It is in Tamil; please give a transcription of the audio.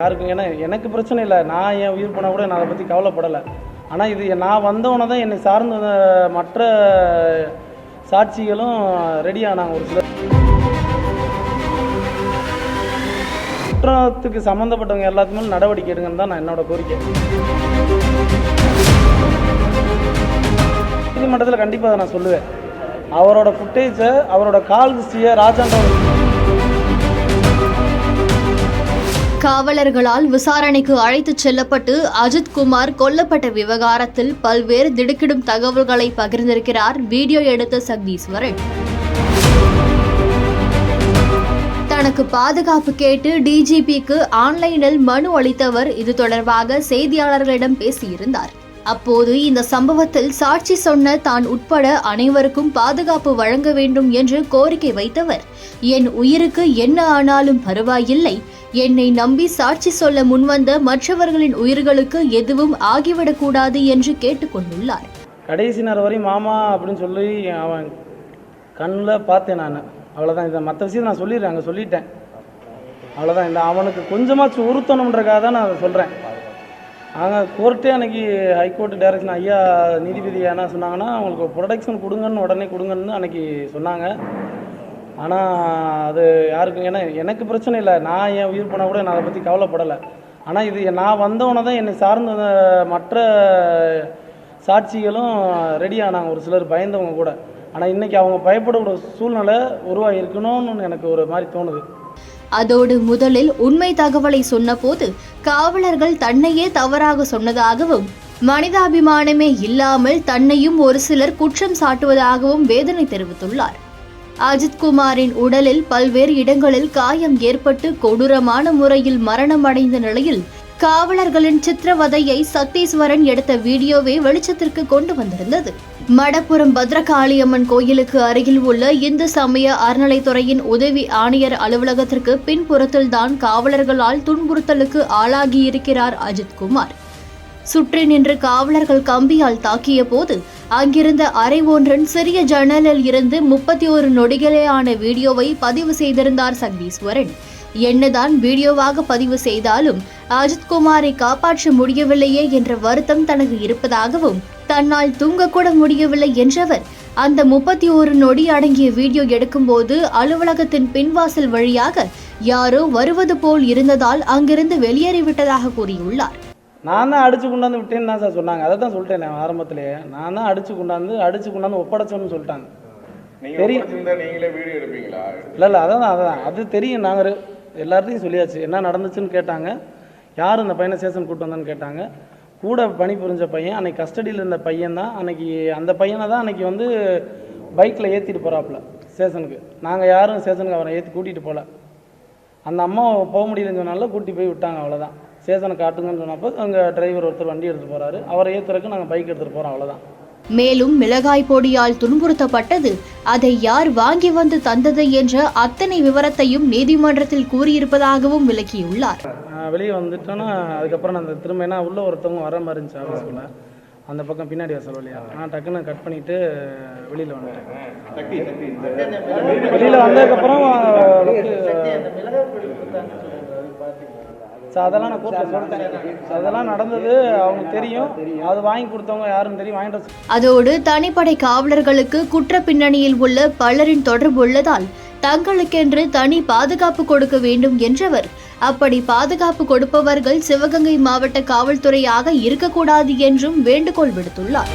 யாருக்கும் ஏன்னா எனக்கு பிரச்சனை இல்லை, நான் என் உயிர் போனால் கூட நான் அதை பற்றி கவலைப்படலை. ஆனால் இது நான் வந்தவனை தான் என்னை சார்ந்த மற்ற சாட்சிகளும் ரெடி ஆனாங்க. ஒரு சிலர் குற்றத்துக்கு சம்மந்தப்பட்டவங்க எல்லாத்துக்குமே நடவடிக்கை எடுங்கன்னு தான் நான் என்னோட கோரிக்கை. நீதிமன்றத்தில் கண்டிப்பாக அதை நான் சொல்லுவேன். அவரோட ஃபுட்டேஜை, அவரோட கால் ஹிஸ்டரியை ராஜான்ற காவலர்களால் விசாரணைக்கு அழைத்துச் செல்லப்பட்டு அஜித்குமார் கொல்லப்பட்ட விவகாரத்தில் பல்வேறு திடுக்கிடும் தகவல்களை பகிர்ந்திருக்கிறார் வீடியோ எடுத்த சக்தீஸ்வரன். தனக்கு பாதுகாப்பு கேட்டு டிஜிபிக்கு ஆன்லைனில் மனு அளித்தவர் இது தொடர்பாக செய்தியாளர்களிடம் பேசியிருந்தார். அப்போது இந்த சம்பவத்தில் சாட்சி சொன்ன தான் உட்பட அனைவருக்கும் பாதுகாப்பு வழங்க வேண்டும் என்று கோரிக்கை வைத்தவர், என் உயிருக்கு என்ன ஆனாலும் பரவாயில்லை, என்னை நம்பி சாட்சி சொல்ல முன்வந்த மற்றவர்களின் உயிர்களுக்கு எதுவும் ஆகிவிடக்கூடாது என்று கேட்டுக்கொண்டுள்ளார். கடைசி நேரம் வரை மாமா அப்படின்னு சொல்லி அவன் கண்ணில் பார்த்தேன் நான். அவ்வளோதான். இதை மற்ற விஷயத்தை நான் சொல்லிடுறேன், அங்கே சொல்லிட்டேன். அவ்வளோதான். இந்த அவனுக்கு கொஞ்சமாச்சும் உறுத்தணுன்றக்காக தான் நான் சொல்கிறேன். நாங்கள் கோர்ட்டே அன்றைக்கி ஹைகோர்ட்டு டைரக்ஷன் ஐயா நீதிபதி என்ன சொன்னாங்கன்னா, அவங்களுக்கு ப்ரொடெக்ஷன் கொடுங்கன்னு உடனே கொடுங்கன்னு அன்றைக்கி சொன்னாங்க. ஆனால் அது யாருக்கும் ஏன்னா எனக்கு பிரச்சனை இல்லை, நான் என் உயிர் போனால் கூட நான் அதை பற்றி கவலைப்படலை. ஆனால் இது நான் வந்தவனை தான் என்னை சார்ந்த மற்ற சாட்சிகளும் ரெடி ஆனாங்க. ஒரு சிலர் பயந்தவங்க கூட. ஆனால் இன்றைக்கி அவங்க பயப்படக்கூடிய சூழ்நிலை உருவாகி இருக்கணும்னு எனக்கு ஒரு மாதிரி தோணுது. அதோடு முதலில் உண்மை தகவலை சொன்னபோது காவலர்கள் தன்னையே தவறாக சொன்னதாகவும், மனிதாபிமானமே இல்லாமல் தன்னையும் ஒரு சிலர் குற்றம் சாட்டுவதாகவும் வேதனை தெரிவித்துள்ளார். அஜித்குமாரின் உடலில் பல்வேறு இடங்களில் காயம் ஏற்பட்டு கொடூரமான முறையில் மரணம் அடைந்த நிலையில் காவலர்களின் சித்திரவதையை சக்தீஸ்வரன் எடுத்த வீடியோவை வெளிச்சத்திற்கு கொண்டு வந்திருந்தது. மடப்புரம் பத்ரகாளியம்மன் கோயிலுக்கு அருகில் உள்ள இந்து சமய அறநிலைத்துறையின் உதவி ஆணையர் அலுவலகத்திற்கு பின்புறத்தில்தான் காவலர்களால் துன்புறுத்தலுக்கு ஆளாகியிருக்கிறார் அஜித்குமார். சுற்றி நின்று காவலர்கள் கம்பியால் தாக்கிய போது அங்கிருந்த அறை ஒன்றின் சிறிய ஜன்னலில் இருந்து 31 நொடிகளேயான வீடியோவை பதிவு செய்திருந்தார் சக்தீஸ்வரன். என்னதான் வீடியோவாக பதிவு செய்தாலும் அஜித்குமாரை காப்பாற்ற முடியவில்லையே என்ற வருத்தம் தனக்கு இருப்பதாகவும், தன்னால் தூங்கக்கூட முடியவில்லை என்றவர் அந்த 31 நொடி அடங்கிய வீடியோ எடுக்கும்போது அலுவலகத்தின் பின்வாசல் வழியாக யாரோ வருவது போல் இருந்ததால் அங்கிருந்து வெளியேறிவிட்டதாக கூறியுள்ளார். நான் தான் அடிச்சு கொண்டாந்து விட்டேன்னு தான் சார் சொன்னாங்க. அதை தான் சொல்லிட்டேன் நான் ஆரம்பத்திலேயே. நான் தான் அடிச்சு கொண்டாந்து ஒப்படைச்சோன்னு சொல்லிட்டாங்க. தெரியும். இல்லை அதான் அது தெரியும். நாங்கள் எல்லார்ட்டையும் சொல்லியாச்சு. என்ன நடந்துச்சுன்னு கேட்டாங்க. யார் இந்த பையனை ஸ்டேஷன் கூப்பிட்டு வந்தான்னு கேட்டாங்க. கூட பணிபுரிஞ்ச பையன், அன்றைக்கி கஸ்டடியில் இருந்த பையன் தான். அன்றைக்கி அந்த பையனை தான் அன்றைக்கி வந்து பைக்கில் ஏற்றிட்டு போகிறாப்புல ஸ்டேஷனுக்கு. நாங்கள் யாரும் ஸ்டேஷனுக்கு அவரை ஏற்றி கூட்டிகிட்டு போகல. அந்த அம்மா போக முடியலன்னு சொன்னால கூட்டி போய் விட்டாங்க. அவ்வளோதான். ஸ்டேஷனை காட்டுங்கன்னு சொன்னப்போ அங்கே டிரைவர் ஒருத்தர் வண்டி எடுத்துகிட்டு போகிறாரு. அவரை ஏற்றுறதுக்கு நாங்கள் பைக் எடுத்துகிட்டு போகிறோம். அவ்வளோதான். மேலும் மிளகாய் பொடியால் துன்புறுத்தப்பட்டது, அதை யார் வாங்கி வந்து தந்தது என்ற அத்தனை விவரத்தையும் நீதிமன்றத்தில் கூறியிருப்பதாகவும் விளக்கியுள்ளார். வெளியே வந்துட்டோன்னா அதுக்கப்புறம் நான் திரும்ப என்ன உள்ள ஒருத்தவங்க வர மாதிரி இருந்துச்சு ஆஃபீஸ்க்குள்ள. அந்த பக்கம் பின்னாடி வாசல் வழியா நான் டக்குன்னு கட் பண்ணிவிட்டு வெளியில் வந்துட்டேன். வெளியில் வந்ததுக்கப்புறம் அதெல்லாம் நான் கோர்ட்டில் சொல்லிட்டேன். அதெல்லாம் நடந்தது அவங்களுக்கு தெரியும். அது வாங்கி கொடுத்தவங்க யாருன்னு தெரியும். வாங்கிட்டு அதோடு தனிப்படை காவலர்களுக்கு குற்ற பின்னணியில் உள்ள பலரின் தொடர்பு உள்ளதால் தங்களுக்கென்று தனி பாதுகாப்பு கொடுக்க வேண்டும் என்றவர், அப்படி பாதுகாப்பு கொடுப்பவர்கள் சிவகங்கை மாவட்ட காவல்துறையாக இருக்கக்கூடாது என்றும் வேண்டுகோள் விடுத்துள்ளார்.